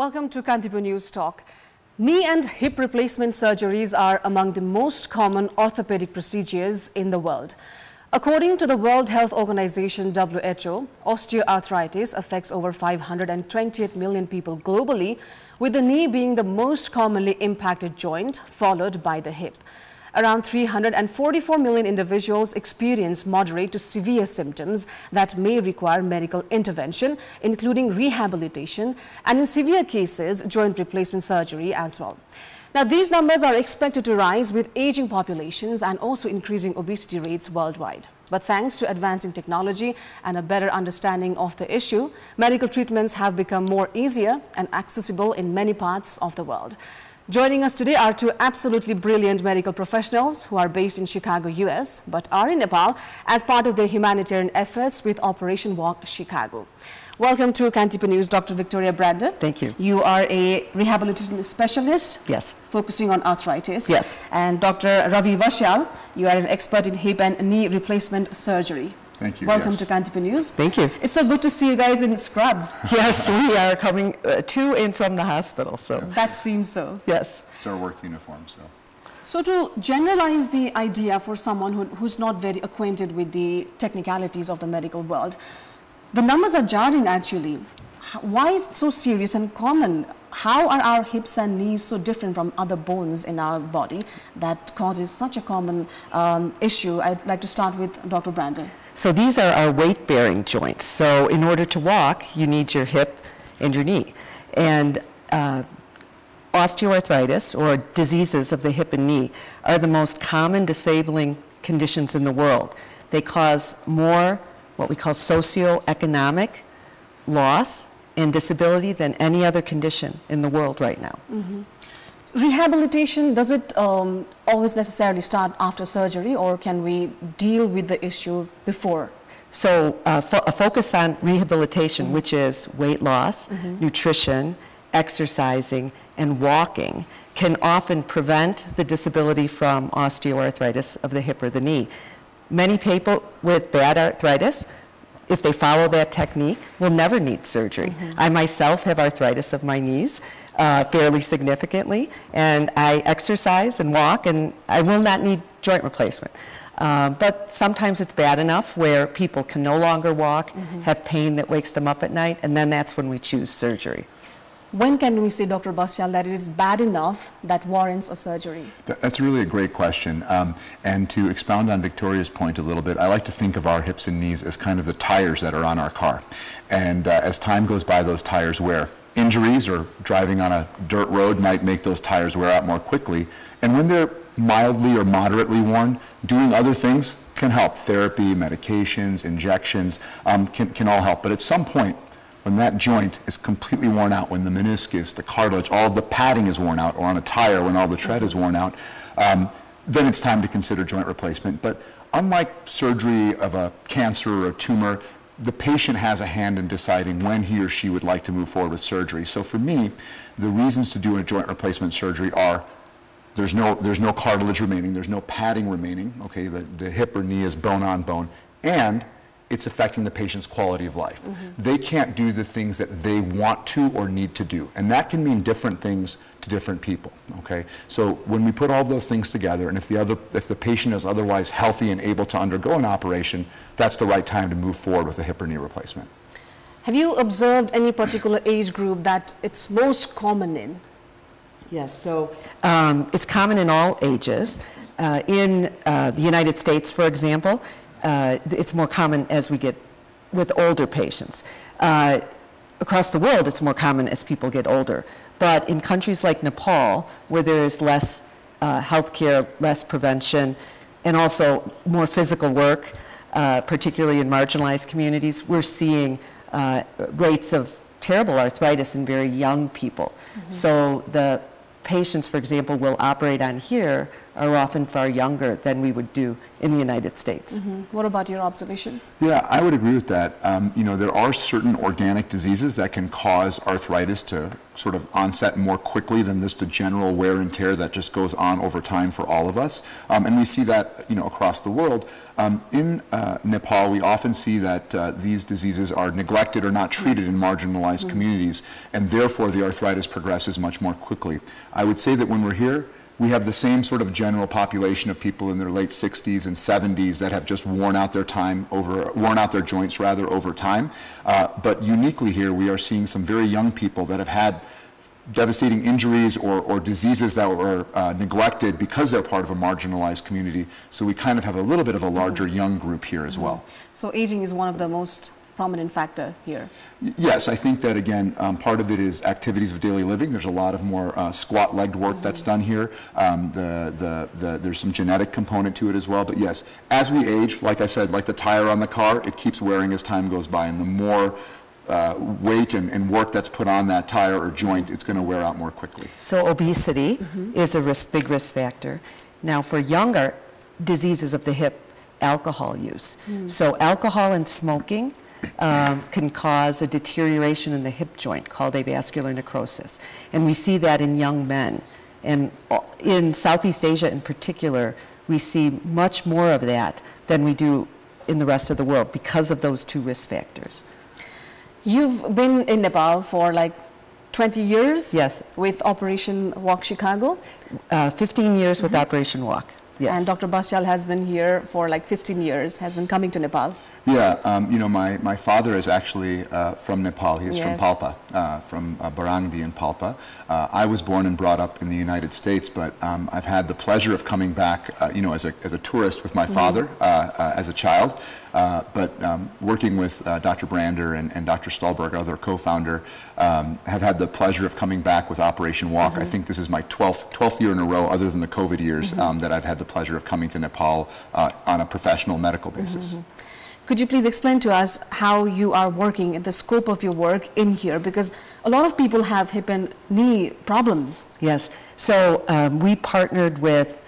Welcome to Kantipur News Talk. Knee and hip replacement surgeries are among the most common orthopedic procedures in the world. According to the World Health Organization (WHO), osteoarthritis affects over 528 million people globally, with the knee being the most commonly impacted joint, followed by the hip. Around 344 million individuals experience moderate to severe symptoms that may require medical intervention, including rehabilitation, and in severe cases, joint replacement surgery as well. Now, these numbers are expected to rise with aging populations and also increasing obesity rates worldwide. But thanks to advancing technology and a better understanding of the issue, medical treatments have become more easier and accessible in many parts of the world. Joining us today are two absolutely brilliant medical professionals who are based in Chicago, US, but are in Nepal as part of their humanitarian efforts with Operation Walk Chicago. Welcome to Kantipur News, Dr. Victoria Brandon. Thank you. You are a rehabilitation specialist. Yes. Focusing on arthritis. Yes. And Dr. Ravi Bashyal, you are an expert in hip and knee replacement surgery. Thank you. Welcome to Kantipur News. Thank you. It's so good to see you guys in scrubs. Yes, we are coming to and from the hospital. So That seems so. yes. It's our work uniform, so. So to generalize the idea for someone who's not very acquainted with the technicalities of the medical world, the numbers are jarring actually. Why is it so serious and common? How are our hips and knees so different from other bones in our body that causes such a common issue? I'd like to start with Dr. Brandon. So these are our weight-bearing joints. So in order to walk, you need your hip and your knee. And osteoarthritis, or diseases of the hip and knee, are the most common disabling conditions in the world. They cause more what we call socioeconomic loss and disability than any other condition in the world right now. Mm-hmm. Rehabilitation, does it always necessarily start after surgery, or can we deal with the issue before? So a focus on rehabilitation, Mm-hmm. which is weight loss, Mm-hmm. nutrition, exercising, and walking, can often prevent the disability from osteoarthritis of the hip or the knee. Many people with bad arthritis, if they follow that technique, will never need surgery. Mm-hmm. I myself have arthritis of my knees fairly significantly, and I exercise and walk, and I will not need joint replacement. But sometimes it's bad enough where people can no longer walk, Mm-hmm. have pain that wakes them up at night, and then that's when we choose surgery. When can we say, Dr. Bashyal, that it is bad enough that warrants a surgery? That's really a great question. And to expound on Victoria's point a little bit, I like to think of our hips and knees as kind of the tires that are on our car. And as time goes by, those tires wear. Injuries or driving on a dirt road might make those tires wear out more quickly. And when they're mildly or moderately worn, doing other things can help. Therapy, medications, injections can all help. But at some point, when that joint is completely worn out, when the meniscus, the cartilage, all of the padding is worn out, or on a tire when all the tread is worn out, then it's time to consider joint replacement. But unlike surgery of a cancer or a tumor, the patient has a hand in deciding when he or she would like to move forward with surgery. So for me, the reasons to do a joint replacement surgery are there's no cartilage remaining, there's no padding remaining, okay, the hip or knee is bone on bone, and it's affecting the patient's quality of life. Mm-hmm. They can't do the things that they want to or need to do. And that can mean different things to different people, okay? So when we put all those things together, and if the patient is otherwise healthy and able to undergo an operation, that's the right time to move forward with a hip or knee replacement. Have you observed any particular age group that it's most common in? Yes, so it's common in all ages. In the United States, for example, it's more common as we get with older patients. Across the world, it's more common as people get older. But in countries like Nepal, where there is less health care, less prevention, and also more physical work, particularly in marginalized communities, we're seeing rates of terrible arthritis in very young people. Mm-hmm. So the patients, for example, we'll operate on here are often far younger than we would do in the United States. What about your observation? Yeah, I would agree with that. You know, there are certain organic diseases that can cause arthritis to sort of onset more quickly than just the general wear and tear that just goes on over time for all of us. And we see that, you know, across the world. In Nepal, we often see that these diseases are neglected or not treated in marginalized communities, and therefore the arthritis progresses much more quickly. I would say that when we're here, we have the same sort of general population of people in their late 60s and 70s that have just worn out their joints over time. But uniquely here, we are seeing some very young people that have had devastating injuries or diseases that were neglected because they're part of a marginalized community. So we kind of have a little bit of a larger young group here as well. So aging is one of the most prominent factor here. Yes, I think that again, part of it is activities of daily living. There's a lot of more squat-legged work that's done here. There's some genetic component to it as well. But yes, as we age, like I said, like the tire on the car, it keeps wearing as time goes by, and the more weight and work that's put on that tire or joint, it's going to wear out more quickly. So obesity is a big risk factor. Now for younger diseases of the hip, alcohol use. So alcohol and smoking can cause a deterioration in the hip joint called avascular necrosis. And we see that in young men. And in Southeast Asia in particular, we see much more of that than we do in the rest of the world because of those two risk factors. You've been in Nepal for like 20 years? Yes. With Operation Walk Chicago? 15 years with Operation Walk, yes. And Dr. Bashyal has been here for like 15 years, has been coming to Nepal. Yeah, you know, my father is actually from Nepal. He is from Yes. Palpa, from Barangdi in Palpa. I was born and brought up in the United States, but I've had the pleasure of coming back, you know, as a tourist with my father as a child. But working with Dr. Brander and Dr. Stolberg, other co-founder, have had the pleasure of coming back with Operation Walk. I think this is my 12th year in a row, other than the COVID years, that I've had the pleasure of coming to Nepal on a professional medical basis. Could you please explain to us how you are working and the scope of your work in here? Because a lot of people have hip and knee problems. Yes. So we partnered with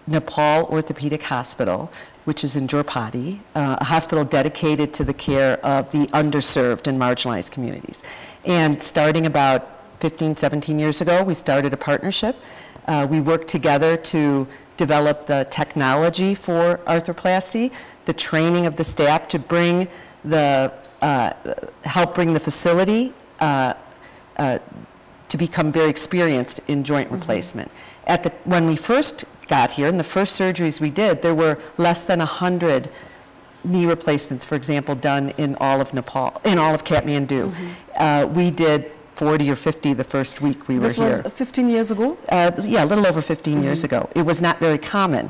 Nepal Orthopedic Hospital, which is in Jorpati, a hospital dedicated to the care of the underserved and marginalized communities. And starting about 15, 17 years ago, we started a partnership. We worked together to develop the technology for arthroplasty, the training of the staff to bring help bring the facility to become very experienced in joint replacement. When we first got here, and the first surgeries we did, there were less than 100 knee replacements, for example, done in all of Nepal, in all of Kathmandu. We did 40 or 50 the first week we were here. This was 15 years ago? Yeah, a little over 15 years ago. It was not very common.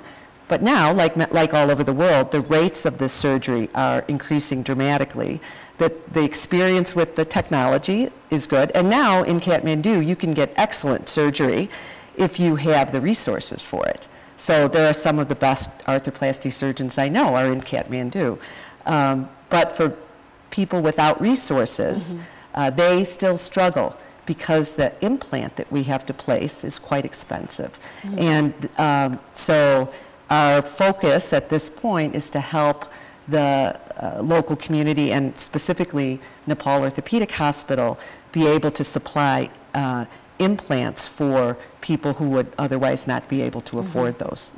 But now, like all over the world, the rates of this surgery are increasing dramatically. The experience with the technology is good. And now in Kathmandu, you can get excellent surgery if you have the resources for it. So there are some of the best arthroplasty surgeons I know are in Kathmandu. But for people without resources, they still struggle because the implant that we have to place is quite expensive. And so our focus at this point is to help the local community and specifically Nepal Orthopedic Hospital be able to supply implants for people who would otherwise not be able to afford those.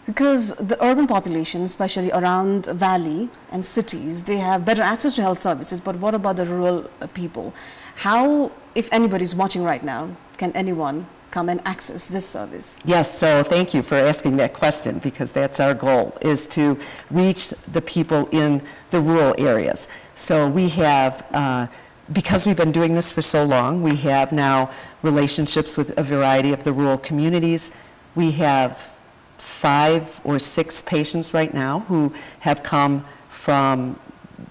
Because the urban population, especially around valley and cities, they have better access to health services, but what about the rural people? How, if anybody's watching right now, can anyone come and access this service? Yes, so thank you for asking that question, because that's our goal, is to reach the people in the rural areas. So we have, because we've been doing this for so long, we have now relationships with a variety of the rural communities. We have 5 or 6 patients right now who have come from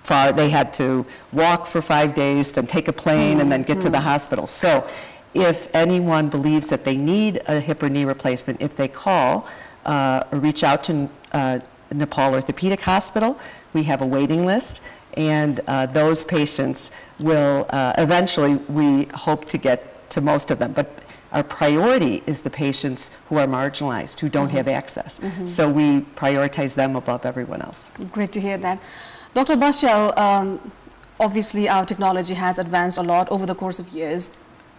far. They had to walk for 5 days, then take a plane, and then get to the hospital. So if anyone believes that they need a hip or knee replacement, if they call or reach out to Nepal Orthopedic Hospital, we have a waiting list, and those patients will eventually, we hope to get to most of them. But our priority is the patients who are marginalized, who don't have access. So we prioritize them above everyone else. Great to hear that. Dr. Bashyal, obviously our technology has advanced a lot over the course of years.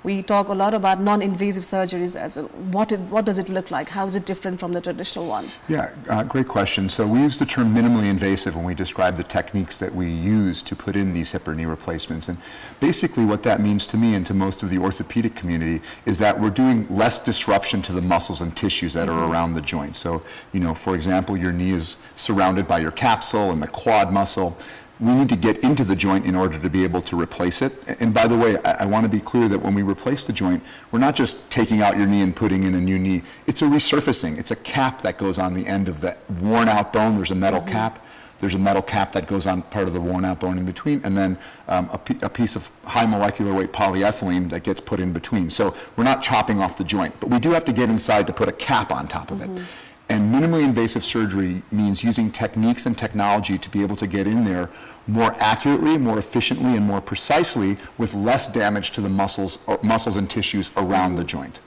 We talk a lot about non-invasive surgeries as well. What does it look like? How is it different from the traditional one? Yeah, great question. So we use the term minimally invasive when we describe the techniques that we use to put in these hip or knee replacements. And basically what that means to me and to most of the orthopedic community is that we're doing less disruption to the muscles and tissues that are around the joint. So, you know, for example, your knee is surrounded by your capsule and the quad muscle. We need to get into the joint in order to be able to replace it. And by the way, I want to be clear that when we replace the joint, we're not just taking out your knee and putting in a new knee. It's a resurfacing. It's a cap that goes on the end of the worn out bone. There's a metal cap. There's a metal cap that goes on part of the worn out bone in between, and then a piece of high molecular weight polyethylene that gets put in between. So we're not chopping off the joint, but we do have to get inside to put a cap on top of it. And minimally invasive surgery means using techniques and technology to be able to get in there more accurately, more efficiently, and more precisely with less damage to the muscles and tissues around the joint.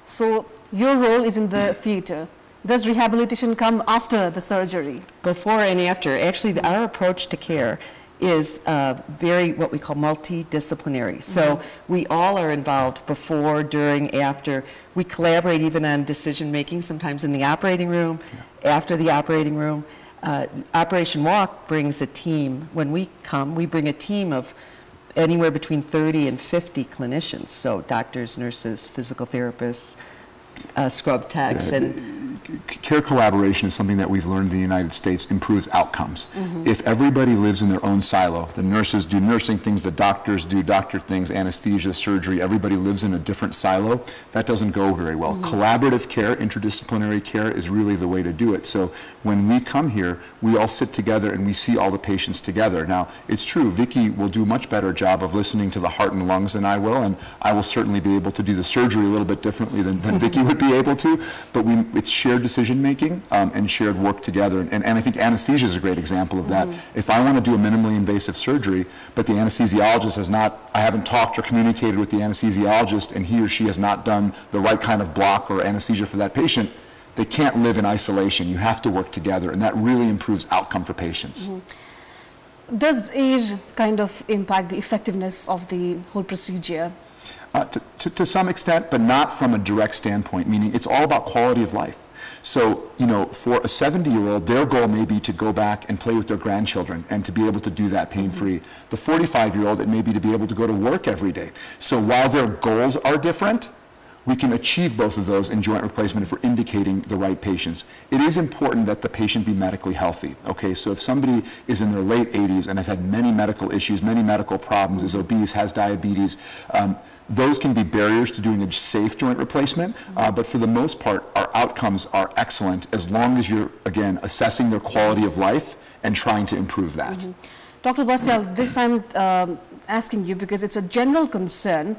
So your role is in the theater. Does rehabilitation come after the surgery? Before and after. Actually, our approach to care is very what we call multidisciplinary. So we all are involved before, during, after. We collaborate even on decision making, sometimes in the operating room, after the operating room. Operation Walk brings a team. When we come, we bring a team of anywhere between 30 and 50 clinicians. So doctors, nurses, physical therapists, scrub techs. Care collaboration is something that we've learned in the United States improves outcomes. If everybody lives in their own silo, the nurses do nursing things, the doctors do doctor things, anesthesia, surgery, everybody lives in a different silo, that doesn't go very well. Collaborative care, interdisciplinary care is really the way to do it. So when we come here, we all sit together and we see all the patients together. Now, it's true, Vicky will do a much better job of listening to the heart and lungs than I will, and I will certainly be able to do the surgery a little bit differently than Vicky would be able to, but it's shared decision making and shared work together. And I think anesthesia is a great example of that. If I want to do a minimally invasive surgery, but the anesthesiologist has not, I haven't talked or communicated with the anesthesiologist, and he or she has not done the right kind of block or anesthesia for that patient, they can't live in isolation. You have to work together, and that really improves outcome for patients. Does age kind of impact the effectiveness of the whole procedure? To some extent, but not from a direct standpoint, meaning it's all about quality of life. So, you know, for a 70-year-old, their goal may be to go back and play with their grandchildren and to be able to do that pain-free. The 45-year-old, it may be to be able to go to work every day. So while their goals are different, we can achieve both of those in joint replacement if we're indicating the right patients. It is important that the patient be medically healthy. Okay, so if somebody is in their late 80s and has had many medical issues, many medical problems, is obese, has diabetes, those can be barriers to doing a safe joint replacement, but for the most part, our outcomes are excellent as long as you're, again, assessing their quality of life and trying to improve that. Dr. Bashyal, this I'm asking you because it's a general concern.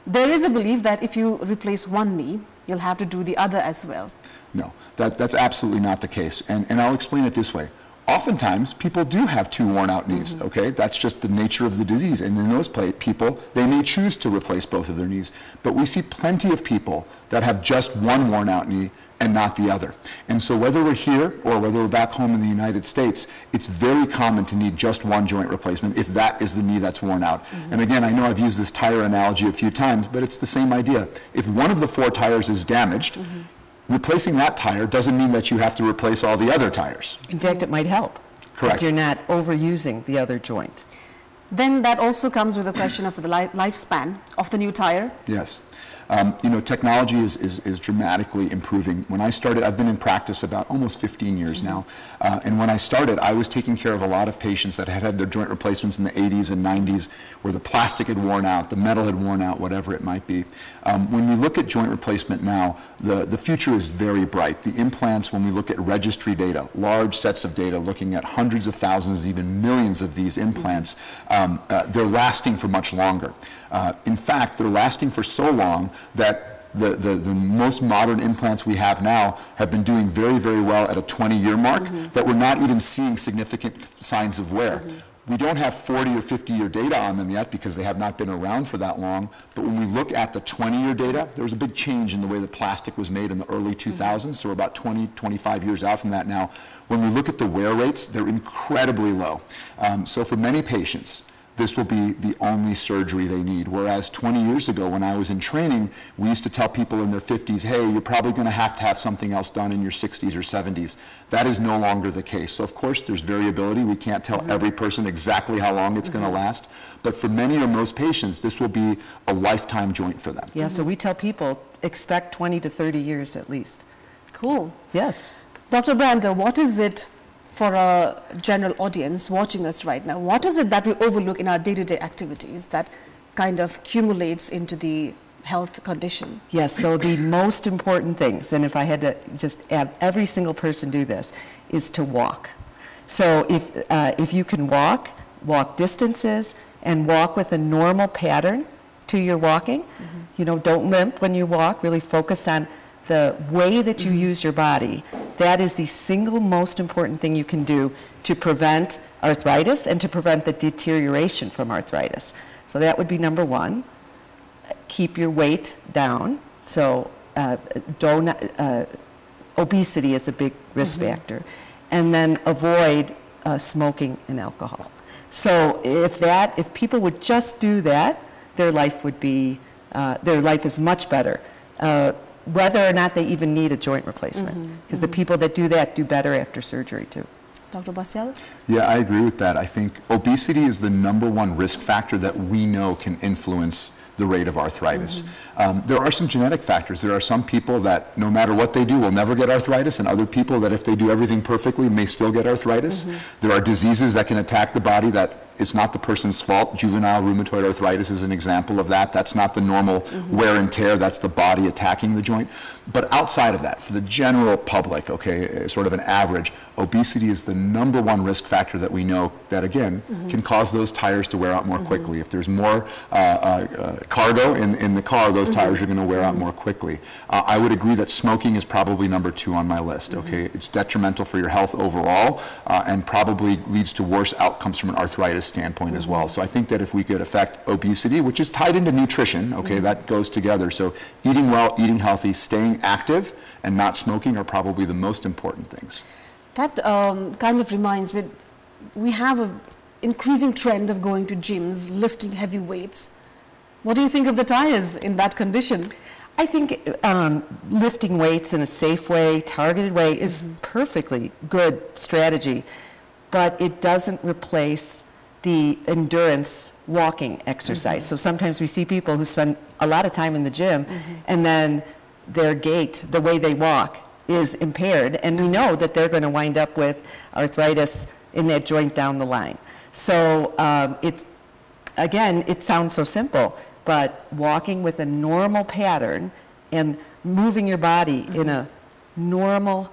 There is a belief that if you replace one knee, you'll have to do the other as well. No, that's absolutely not the case, and I'll explain it this way. Oftentimes, people do have two worn-out knees, okay? That's just the nature of the disease, and in those people, they may choose to replace both of their knees, but we see plenty of people that have just one worn-out knee and not the other. And so whether we're here or whether we're back home in the United States, it's very common to need just one joint replacement if that is the knee that's worn out. And again, I know I've used this tire analogy a few times, but it's the same idea. If one of the 4 tires is damaged, replacing that tire doesn't mean that you have to replace all the other tires. In fact, it might help. Correct. If you're not overusing the other joint. Then that also comes with a question of the lifespan of the new tire. Yes. You know, technology is dramatically improving. When I started, I've been in practice about almost 15 years now, and when I started, I was taking care of a lot of patients that had had their joint replacements in the 80s and 90s, where the plastic had worn out, the metal had worn out, whatever it might be. When we look at joint replacement now, the future is very bright. The implants, when we look at registry data, large sets of data, looking at hundreds of thousands, even millions of these implants, they're lasting for much longer. In fact, they're lasting for so long that the most modern implants we have now have been doing very, very well at a 20-year mark, that we're not even seeing significant signs of wear. We don't have 40 or 50-year data on them yet because they have not been around for that long. But when we look at the 20-year data, there was a big change in the way that plastic was made in the early 2000s. So we're about 20, 25 years out from that now. When we look at the wear rates, they're incredibly low. So for many patients, this will be the only surgery they need. Whereas 20 years ago, when I was in training, we used to tell people in their 50s, hey, you're probably going to have something else done in your 60s or 70s. That is no longer the case. So of course, there's variability. We can't tell every person exactly how long it's going to last. But for many or most patients, this will be a lifetime joint for them. Yeah, so we tell people, expect 20 to 30 years at least. Cool. Yes. Dr. Brander, what is it for a general audience watching us right now? What is it that we overlook in our day-to-day activities that kind of accumulates into the health condition? Yes, so the most important things, and if I had to just have every single person do this, is to walk. So if you can walk distances, and walk with a normal pattern to your walking, you know, don't limp when you walk, really focus on the way that you use your body. That is the single most important thing you can do to prevent arthritis and to prevent the deterioration from arthritis. So that would be number one. Keep your weight down. So obesity is a big risk factor. And then avoid smoking and alcohol. So if people would just do that, their life is much better. Whether or not they even need a joint replacement. Because the people that do that do better after surgery too. Dr. Bashyal? Yeah, I agree with that. I think obesity is the #1 risk factor that we know can influence the rate of arthritis. There are some genetic factors. There are some people that no matter what they do will never get arthritis, and other people that if they do everything perfectly may still get arthritis. There are diseases that can attack the body that it's not the person's fault. Juvenile rheumatoid arthritis is an example of that. That's not the normal wear and tear. That's the body attacking the joint. But outside of that, for the general public, okay, sort of an average, obesity is the #1 risk factor that we know that, again, can cause those tires to wear out more quickly. If there's more cargo in the car, those tires are going to wear out more quickly. I would agree that smoking is probably #2 on my list, okay? It's detrimental for your health overall and probably leads to worse outcomes from an arthritis standpoint as well. So I think that if we could affect obesity, which is tied into nutrition, okay, that goes together. So eating well, eating healthy, staying active, and not smoking are probably the most important things. That kind of reminds me, we have an increasing trend of going to gyms, lifting heavy weights. What do you think of the tires in that condition? I think lifting weights in a safe way, targeted way, is perfectly good strategy, but it doesn't replace the endurance walking exercise. So sometimes we see people who spend a lot of time in the gym and then their gait, the way they walk, is impaired, and we know that they're going to wind up with arthritis in that joint down the line. So it sounds so simple, but walking with a normal pattern and moving your body in a normal,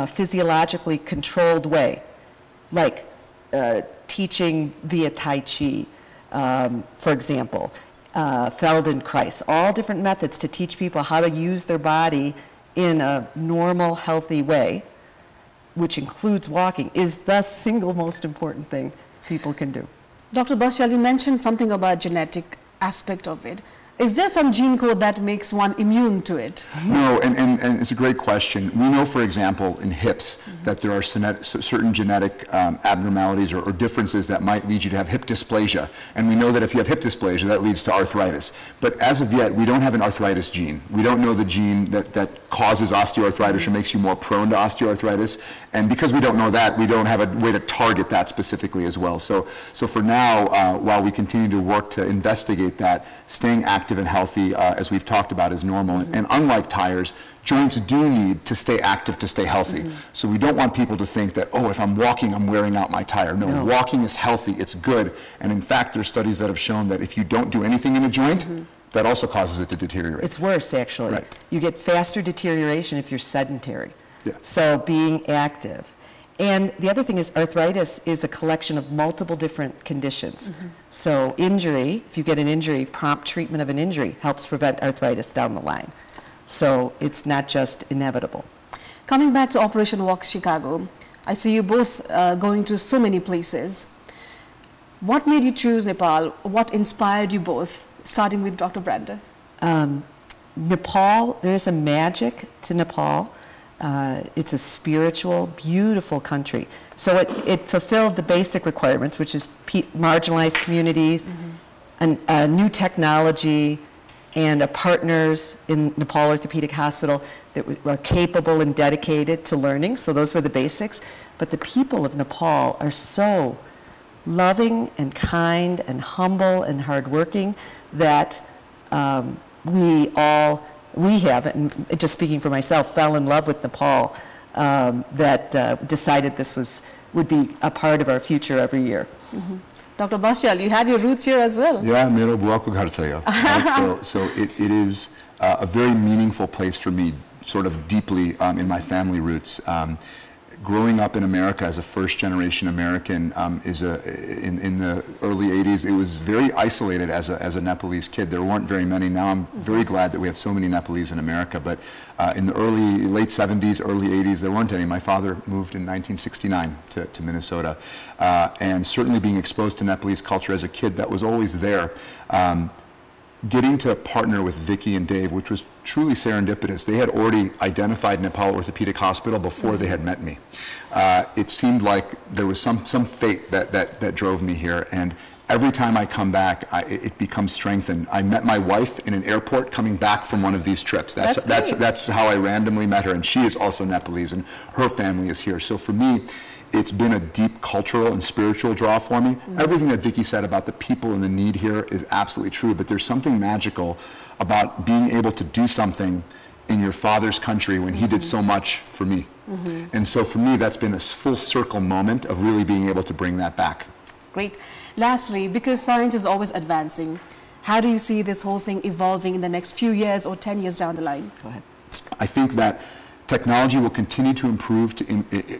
physiologically controlled way, like teaching via Tai Chi, for example, Feldenkrais, all different methods to teach people how to use their body in a normal, healthy way, which includes walking, is the single most important thing people can do. Dr. Bashyal, you mentioned something about genetic aspect of it. Is there some gene code that makes one immune to it? No, and it's a great question. We know, for example, in hips that there are certain genetic abnormalities or differences that might lead you to have hip dysplasia. And we know that if you have hip dysplasia, that leads to arthritis. But as of yet, we don't have an arthritis gene. We don't know the gene that causes osteoarthritis or makes you more prone to osteoarthritis. And because we don't know that, we don't have a way to target that specifically as well. So for now, while we continue to work to investigate that, staying active and healthy, as we've talked about, is normal. And unlike tires, joints do need to stay active to stay healthy. So we don't want people to think that, oh, if I'm walking, I'm wearing out my tire. No, walking is healthy, it's good. And in fact, there's studies that have shown that if you don't do anything in a joint, that also causes it to deteriorate. It's worse, actually. Right. You get faster deterioration if you're sedentary. Yeah. So being active. And the other thing is arthritis is a collection of multiple different conditions. So injury, if you get an injury, prompt treatment of an injury helps prevent arthritis down the line. So it's not just inevitable. Coming back to Operation Walk Chicago, I see you both going to so many places. What made you choose Nepal? What inspired you both? Starting with Dr. Brander. Nepal, there's a magic to Nepal. It's a spiritual, beautiful country. So it fulfilled the basic requirements, which is marginalized communities, and new technology, and partners in Nepal Orthopedic Hospital that were capable and dedicated to learning. So those were the basics. But the people of Nepal are so loving and kind and humble and hardworking that we have, and just speaking for myself, fell in love with Nepal, that decided this would be a part of our future every year. Dr. Bashyal, you have your roots here as well. Yeah, mero buako ghar cha yo. So it is a very meaningful place for me, sort of deeply in my family roots. Growing up in America as a first-generation American in the early 80s, it was very isolated as a Nepalese kid. There weren't very many. Now I'm very glad that we have so many Nepalese in America. But in the late 70s, early 80s, there weren't any. My father moved in 1969 to Minnesota. And certainly being exposed to Nepalese culture as a kid, that was always there. Getting to partner with Vicky and Dave, which was truly serendipitous. They had already identified Nepal Orthopedic Hospital before they had met me. It seemed like there was some fate that drove me here, and every time I come back, it becomes strengthened. I met my wife in an airport coming back from one of these trips. That's how I randomly met her, and she is also Nepalese, and her family is here. So for me, it's been a deep cultural and spiritual draw for me. Everything that Vicky said about the people and the need here is absolutely true, but there's something magical about being able to do something in your father's country when he did so much for me. And so for me, that's been a full circle moment of really being able to bring that back. Great. Lastly, because science is always advancing, how do you see this whole thing evolving in the next few years or 10 years down the line? Go ahead. I think that technology will continue to improve to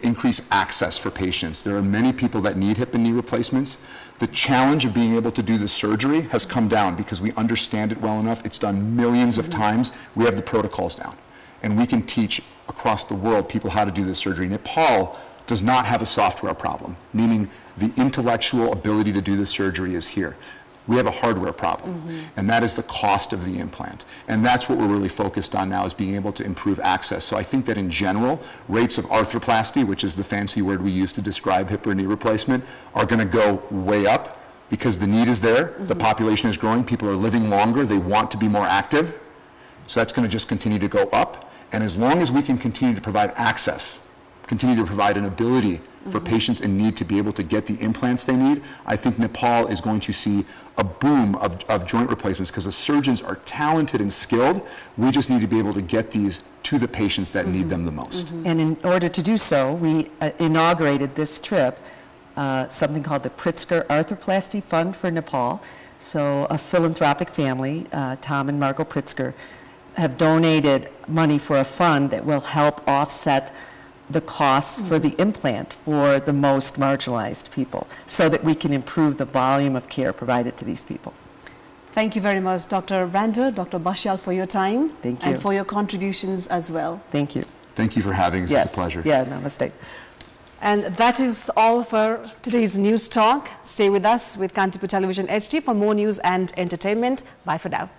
increase access for patients. There are many people that need hip and knee replacements. The challenge of being able to do the surgery has come down because we understand it well enough. It's done millions of times. We have the protocols down. And we can teach across the world people how to do this surgery. Nepal does not have a software problem, meaning the intellectual ability to do the surgery is here. We have a hardware problem, and that is the cost of the implant. And that's what we're really focused on now, is being able to improve access. So I think that in general, rates of arthroplasty, which is the fancy word we use to describe hip or knee replacement, are going to go way up because the need is there, the population is growing, people are living longer, they want to be more active. So that's going to just continue to go up. And as long as we can continue to provide access, continue to provide an ability for patients in need to be able to get the implants they need, I think Nepal is going to see a boom of joint replacements because the surgeons are talented and skilled. We just need to be able to get these to the patients that need them the most. And in order to do so, we inaugurated this trip something called the Pritzker Arthroplasty Fund for Nepal. So a philanthropic family, Tom and Margot Pritzker, have donated money for a fund that will help offset the costs for the implant for the most marginalized people so that we can improve the volume of care provided to these people. Thank you very much, Dr. Brander, Dr. Bashyal, for your time. Thank you. And for your contributions as well. Thank you. Thank you for having us. It's a pleasure. Yeah, namaste. And that is all for today's News Talk. Stay with us with Kantipur Television HD for more news and entertainment. Bye for now.